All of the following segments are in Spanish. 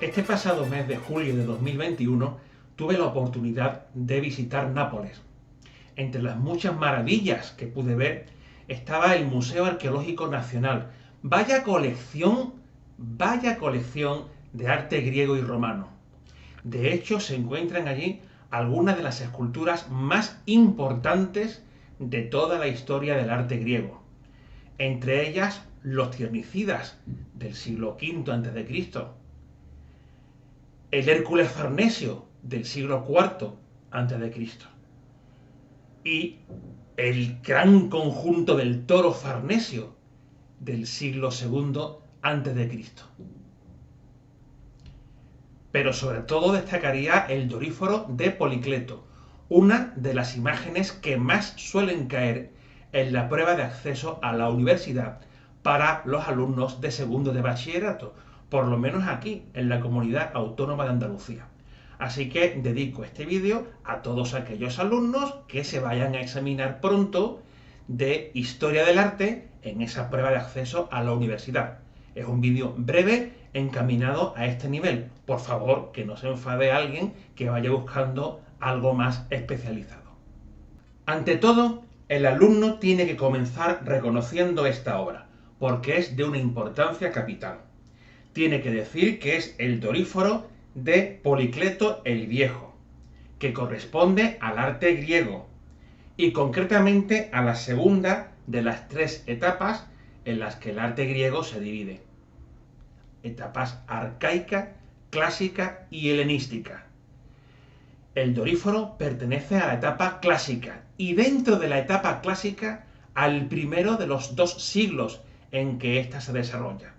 Este pasado mes de julio de 2021 tuve la oportunidad de visitar Nápoles. Entre las muchas maravillas que pude ver estaba el Museo Arqueológico Nacional. Vaya colección de arte griego y romano. De hecho, se encuentran allí algunas de las esculturas más importantes de toda la historia del arte griego. Entre ellas, los tionicidas del siglo V a.C., el Hércules Farnesio del siglo IV a.C. y el gran conjunto del Toro Farnesio del siglo II a.C. Pero sobre todo destacaría el Doríforo de Policleto, una de las imágenes que más suelen caer en la prueba de acceso a la universidad para los alumnos de segundo de bachillerato, por lo menos aquí, en la Comunidad Autónoma de Andalucía. Así que dedico este vídeo a todos aquellos alumnos que se vayan a examinar pronto de Historia del Arte en esa prueba de acceso a la universidad. Es un vídeo breve encaminado a este nivel. Por favor, que no se enfade alguien que vaya buscando algo más especializado. Ante todo, el alumno tiene que comenzar reconociendo esta obra, porque es de una importancia capital. Tiene que decir que es el Doríforo de Policleto el Viejo, que corresponde al arte griego, y concretamente a la segunda de las tres etapas en las que el arte griego se divide. Etapas arcaica, clásica y helenística. El Doríforo pertenece a la etapa clásica y dentro de la etapa clásica al primero de los dos siglos en que ésta se desarrolla,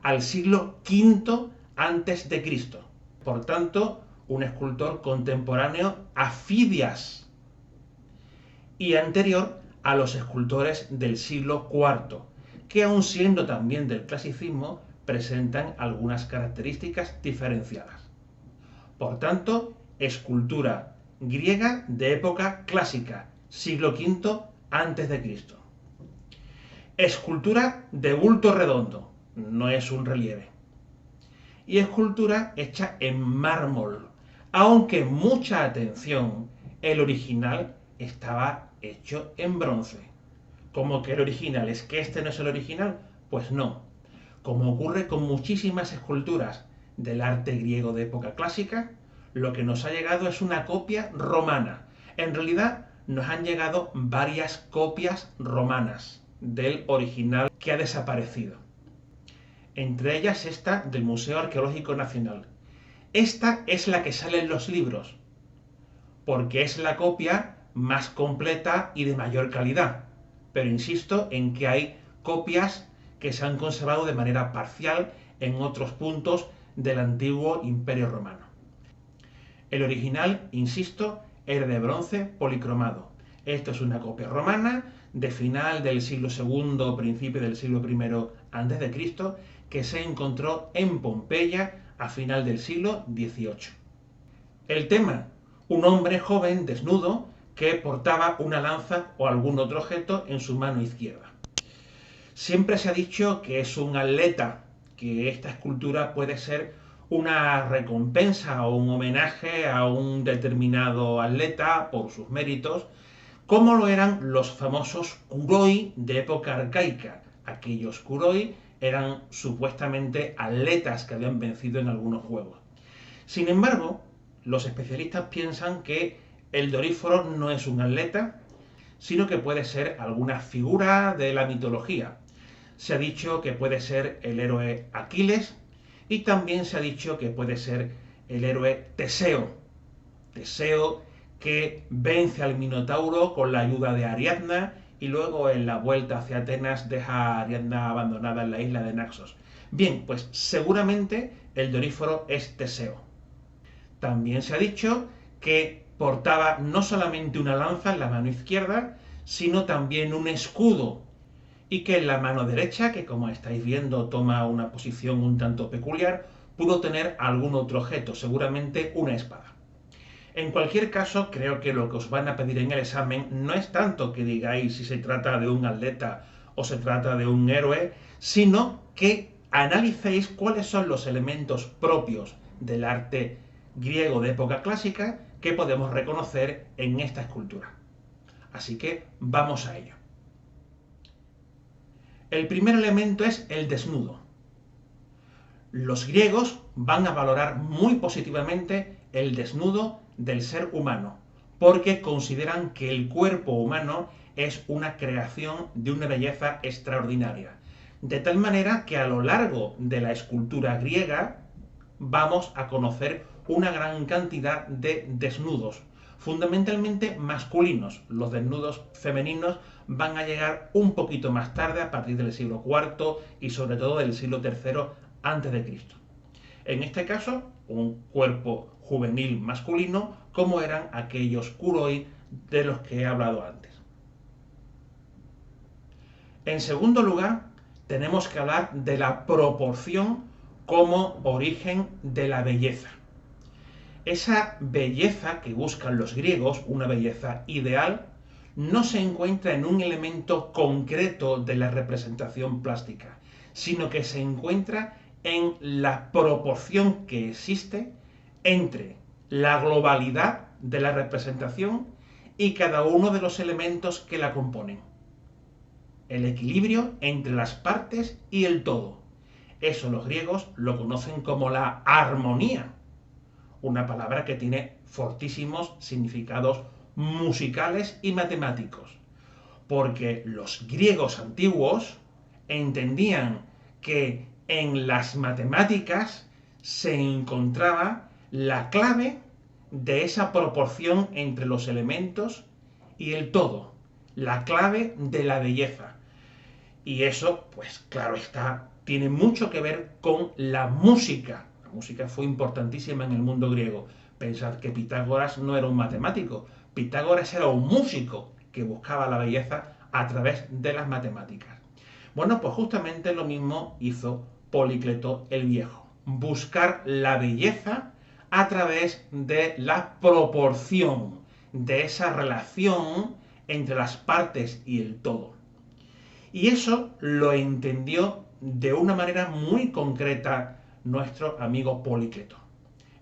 al siglo V a.C. Por tanto, un escultor contemporáneo a Fidias y anterior a los escultores del siglo IV, que aun siendo también del clasicismo, presentan algunas características diferenciadas. Por tanto, escultura griega de época clásica, siglo V a.C. Escultura de bulto redondo, no es un relieve. Y escultura hecha en mármol, aunque mucha atención, el original estaba hecho en bronce. ¿Cómo que el original? ¿Es que este no es el original? Pues no. Como ocurre con muchísimas esculturas del arte griego de época clásica, lo que nos ha llegado es una copia romana. En realidad, nos han llegado varias copias romanas del original que ha desaparecido. Entre ellas esta del Museo Arqueológico Nacional. Esta es la que sale en los libros, porque es la copia más completa y de mayor calidad. Pero insisto en que hay copias que se han conservado de manera parcial en otros puntos del antiguo Imperio Romano. El original, insisto, era de bronce policromado. Esto es una copia romana de final del siglo II, principio del siglo I a.C., que se encontró en Pompeya a final del siglo XVIII. El tema: un hombre joven desnudo que portaba una lanza o algún otro objeto en su mano izquierda. Siempre se ha dicho que es un atleta, que esta escultura puede ser una recompensa o un homenaje a un determinado atleta por sus méritos, como lo eran los famosos kuroi de época arcaica. Aquellos kuroi eran supuestamente atletas que habían vencido en algunos juegos. Sin embargo, los especialistas piensan que el Doríforo no es un atleta, sino que puede ser alguna figura de la mitología. Se ha dicho que puede ser el héroe Aquiles y también se ha dicho que puede ser el héroe Teseo. Teseo que vence al Minotauro con la ayuda de Ariadna y luego en la vuelta hacia Atenas deja a Ariadna abandonada en la isla de Naxos. Bien, pues seguramente el Doríforo es Teseo. También se ha dicho que portaba no solamente una lanza en la mano izquierda, sino también un escudo, y que en la mano derecha, que como estáis viendo toma una posición un tanto peculiar, pudo tener algún otro objeto, seguramente una espada. En cualquier caso, creo que lo que os van a pedir en el examen no es tanto que digáis si se trata de un atleta o se trata de un héroe, sino que analicéis cuáles son los elementos propios del arte griego de época clásica que podemos reconocer en esta escultura. Así que vamos a ello. El primer elemento es el desnudo. Los griegos van a valorar muy positivamente el desnudo del ser humano, porque consideran que el cuerpo humano es una creación de una belleza extraordinaria. De tal manera que a lo largo de la escultura griega vamos a conocer una gran cantidad de desnudos, fundamentalmente masculinos. Los desnudos femeninos van a llegar un poquito más tarde, a partir del siglo IV y sobre todo del siglo III a.C. En este caso, un cuerpo juvenil masculino, como eran aquellos kuroi de los que he hablado antes. En segundo lugar, tenemos que hablar de la proporción como origen de la belleza. Esa belleza que buscan los griegos, una belleza ideal, no se encuentra en un elemento concreto de la representación plástica, sino que se encuentra en la proporción que existe entre la globalidad de la representación y cada uno de los elementos que la componen. El equilibrio entre las partes y el todo. Eso los griegos lo conocen como la armonía, una palabra que tiene fortísimos significados musicales y matemáticos, porque los griegos antiguos entendían que en las matemáticas se encontraba la clave de esa proporción entre los elementos y el todo, la clave de la belleza. Y eso, pues claro está, tiene mucho que ver con la música. La música fue importantísima en el mundo griego. Pensad que Pitágoras no era un matemático, Pitágoras era un músico que buscaba la belleza a través de las matemáticas. Bueno, pues justamente lo mismo hizo Polícleto el Viejo, buscar la belleza a través de la proporción, de esa relación entre las partes y el todo. Y eso lo entendió de una manera muy concreta nuestro amigo Polícleto.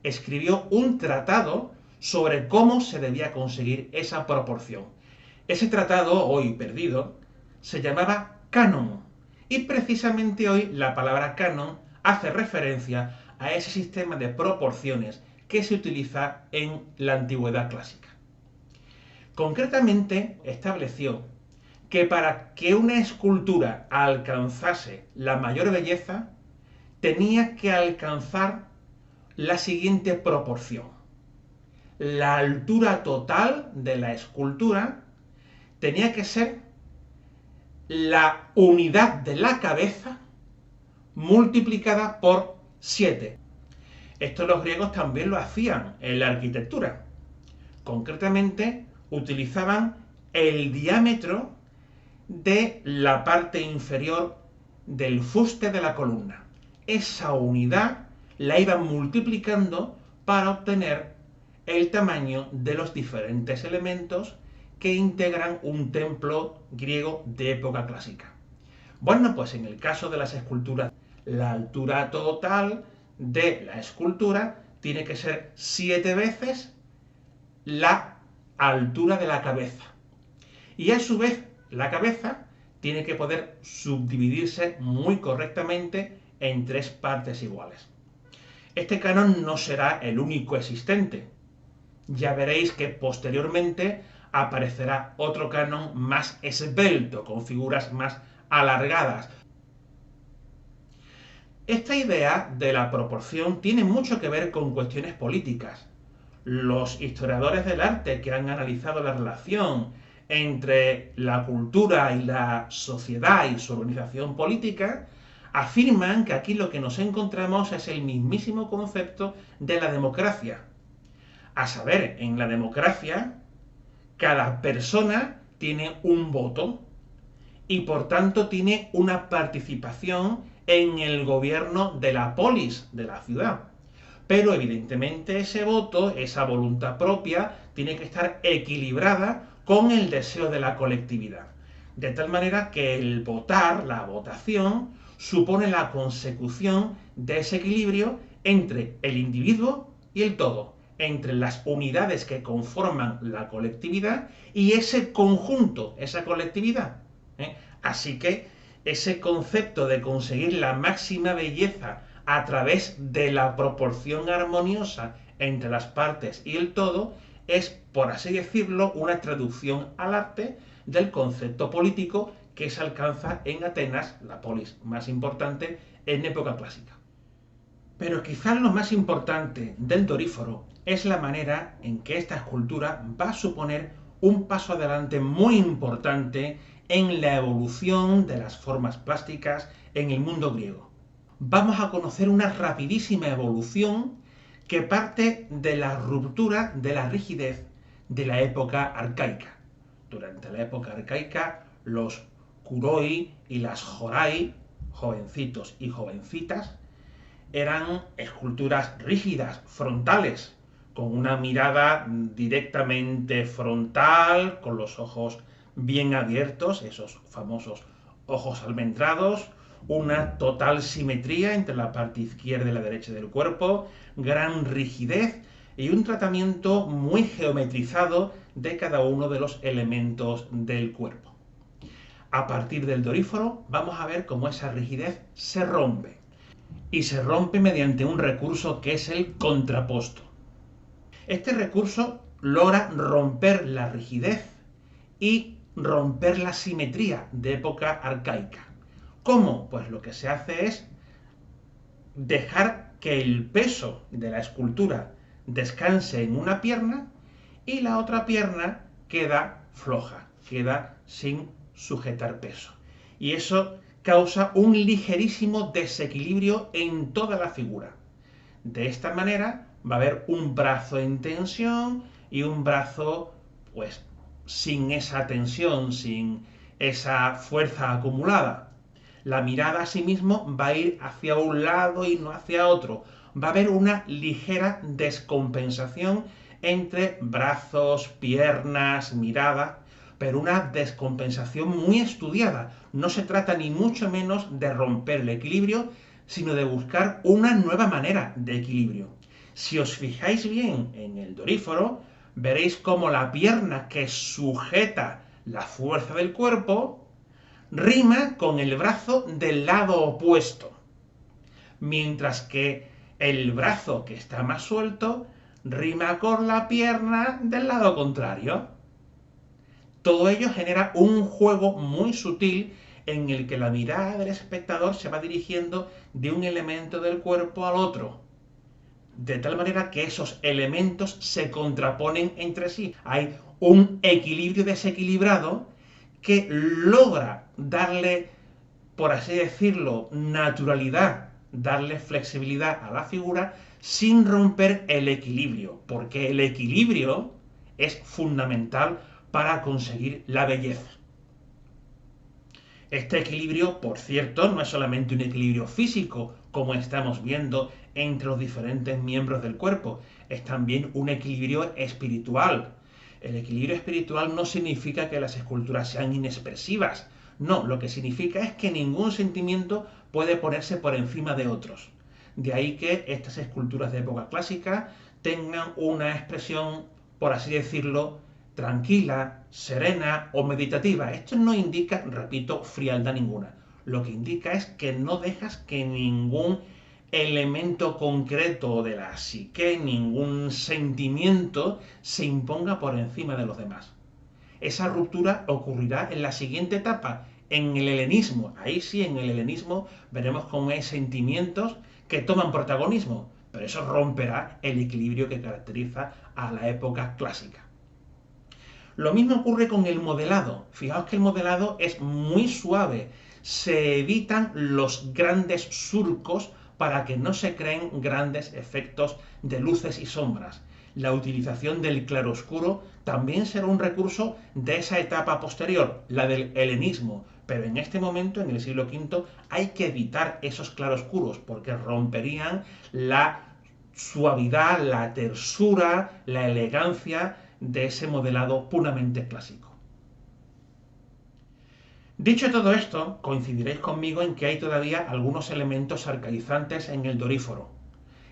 Escribió un tratado sobre cómo se debía conseguir esa proporción. Ese tratado, hoy perdido, se llamaba Canon. Y precisamente hoy la palabra canon hace referencia a ese sistema de proporciones que se utiliza en la antigüedad clásica. Concretamente estableció que para que una escultura alcanzase la mayor belleza, tenía que alcanzar la siguiente proporción. La altura total de la escultura tenía que ser la unidad de la cabeza multiplicada por 7. Esto los griegos también lo hacían en la arquitectura. Concretamente, utilizaban el diámetro de la parte inferior del fuste de la columna. Esa unidad la iban multiplicando para obtener el tamaño de los diferentes elementos que integran un templo griego de época clásica. Bueno, pues en el caso de las esculturas, la altura total de la escultura tiene que ser 7 veces la altura de la cabeza. Y a su vez, la cabeza tiene que poder subdividirse muy correctamente en 3 partes iguales. Este canon no será el único existente. Ya veréis que posteriormente aparecerá otro canon más esbelto, con figuras más alargadas. Esta idea de la proporción tiene mucho que ver con cuestiones políticas. Los historiadores del arte que han analizado la relación entre la cultura y la sociedad y su organización política afirman que aquí lo que nos encontramos es el mismísimo concepto de la democracia. A saber, en la democracia, cada persona tiene un voto y por tanto tiene una participación en el gobierno de la polis, de la ciudad. pero evidentemente ese voto, esa voluntad propia, tiene que estar equilibrada con el deseo de la colectividad. De tal manera que el votar, la votación, supone la consecución de ese equilibrio entre el individuo y el todo, entre las unidades que conforman la colectividad y ese conjunto, esa colectividad. Así que ese concepto de conseguir la máxima belleza a través de la proporción armoniosa entre las partes y el todo es, por así decirlo, una traducción al arte del concepto político que se alcanza en Atenas, la polis más importante, en época clásica. Pero quizás lo más importante del Doríforo es la manera en que esta escultura va a suponer un paso adelante muy importante en la evolución de las formas plásticas en el mundo griego. Vamos a conocer una rapidísima evolución que parte de la ruptura de la rigidez de la época arcaica. Durante la época arcaica, los kuroi y las horai, jovencitos y jovencitas, eran esculturas rígidas, frontales, con una mirada directamente frontal, con los ojos bien abiertos, esos famosos ojos almendrados, una total simetría entre la parte izquierda y la derecha del cuerpo, gran rigidez y un tratamiento muy geometrizado de cada uno de los elementos del cuerpo. A partir del Doríforo vamos a ver cómo esa rigidez se rompe. Y se rompe mediante un recurso que es el contraposto. Este recurso logra romper la rigidez y romper la simetría de época arcaica. ¿Cómo? Pues lo que se hace es dejar que el peso de la escultura descanse en una pierna y la otra pierna queda floja, queda sin sujetar peso. Y eso causa un ligerísimo desequilibrio en toda la figura. De esta manera va a haber un brazo en tensión y un brazo pues sin esa tensión, sin esa fuerza acumulada. La mirada asimismo va a ir hacia un lado y no hacia otro. Va a haber una ligera descompensación entre brazos, piernas, mirada, pero una descompensación muy estudiada. No se trata ni mucho menos de romper el equilibrio, sino de buscar una nueva manera de equilibrio. Si os fijáis bien en el Doríforo, veréis cómo la pierna que sujeta la fuerza del cuerpo rima con el brazo del lado opuesto, mientras que el brazo que está más suelto rima con la pierna del lado contrario. Todo ello genera un juego muy sutil en el que la mirada del espectador se va dirigiendo de un elemento del cuerpo al otro, de tal manera que esos elementos se contraponen entre sí. Hay un equilibrio desequilibrado que logra darle, por así decirlo, naturalidad, darle flexibilidad a la figura sin romper el equilibrio, porque el equilibrio es fundamental para conseguir la belleza. Este equilibrio, por cierto, no es solamente un equilibrio físico, como estamos viendo entre los diferentes miembros del cuerpo, es también un equilibrio espiritual. El equilibrio espiritual no significa que las esculturas sean inexpresivas, no, lo que significa es que ningún sentimiento puede ponerse por encima de otros. De ahí que estas esculturas de época clásica tengan una expresión, por así decirlo, tranquila, serena o meditativa. Esto no indica, repito, frialdad ninguna. Lo que indica es que no dejas que ningún elemento concreto de la psique, ningún sentimiento se imponga por encima de los demás. Esa ruptura ocurrirá en la siguiente etapa, en el helenismo. Ahí sí, en el helenismo veremos cómo hay sentimientos que toman protagonismo, pero eso romperá el equilibrio que caracteriza a la época clásica. Lo mismo ocurre con el modelado. Fijaos que el modelado es muy suave. Se evitan los grandes surcos para que no se creen grandes efectos de luces y sombras. La utilización del claroscuro también será un recurso de esa etapa posterior, la del helenismo. Pero en este momento, en el siglo V, hay que evitar esos claroscuros porque romperían la suavidad, la tersura, la elegancia de ese modelado puramente clásico. Dicho todo esto, coincidiréis conmigo en que hay todavía algunos elementos arcaizantes en el Doríforo.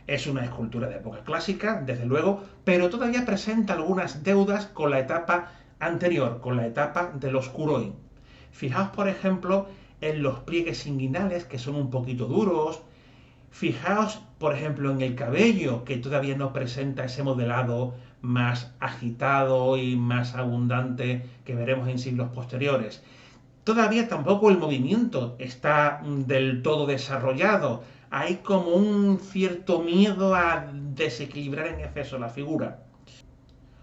Es una escultura de época clásica, desde luego, pero todavía presenta algunas deudas con la etapa anterior, con la etapa del Oscuroi. Fijaos, por ejemplo, en los pliegues inguinales, que son un poquito duros. Fijaos, por ejemplo, en el cabello, que todavía no presenta ese modelado más agitado y más abundante que veremos en siglos posteriores. Todavía tampoco el movimiento está del todo desarrollado. Hay como un cierto miedo a desequilibrar en exceso la figura.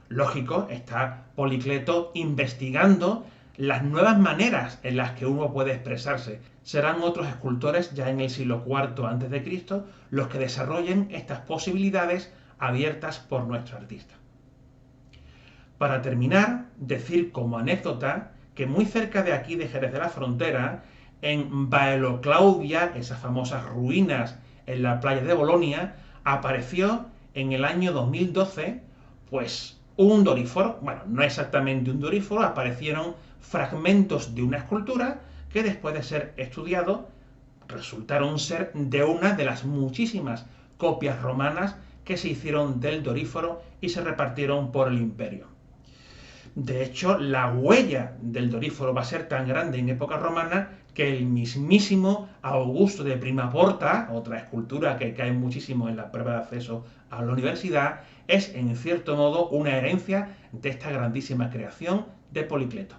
Lógico, está Policleto investigando las nuevas maneras en las que uno puede expresarse. Serán otros escultores ya en el siglo IV a.C. los que desarrollen estas posibilidades abiertas por nuestro artista. Para terminar, decir como anécdota que muy cerca de aquí, de Jerez de la Frontera, en Baelo Claudia, esas famosas ruinas en la playa de Bolonia, apareció en el año 2012, pues un doríforo, bueno, no exactamente un doríforo, aparecieron fragmentos de una escultura que después de ser estudiado resultaron ser de una de las muchísimas copias romanas que se hicieron del doríforo y se repartieron por el imperio. De hecho, la huella del doríforo va a ser tan grande en época romana que el mismísimo Augusto de Prima Porta, otra escultura que cae muchísimo en la prueba de acceso a la universidad, es en cierto modo una herencia de esta grandísima creación de Policleto.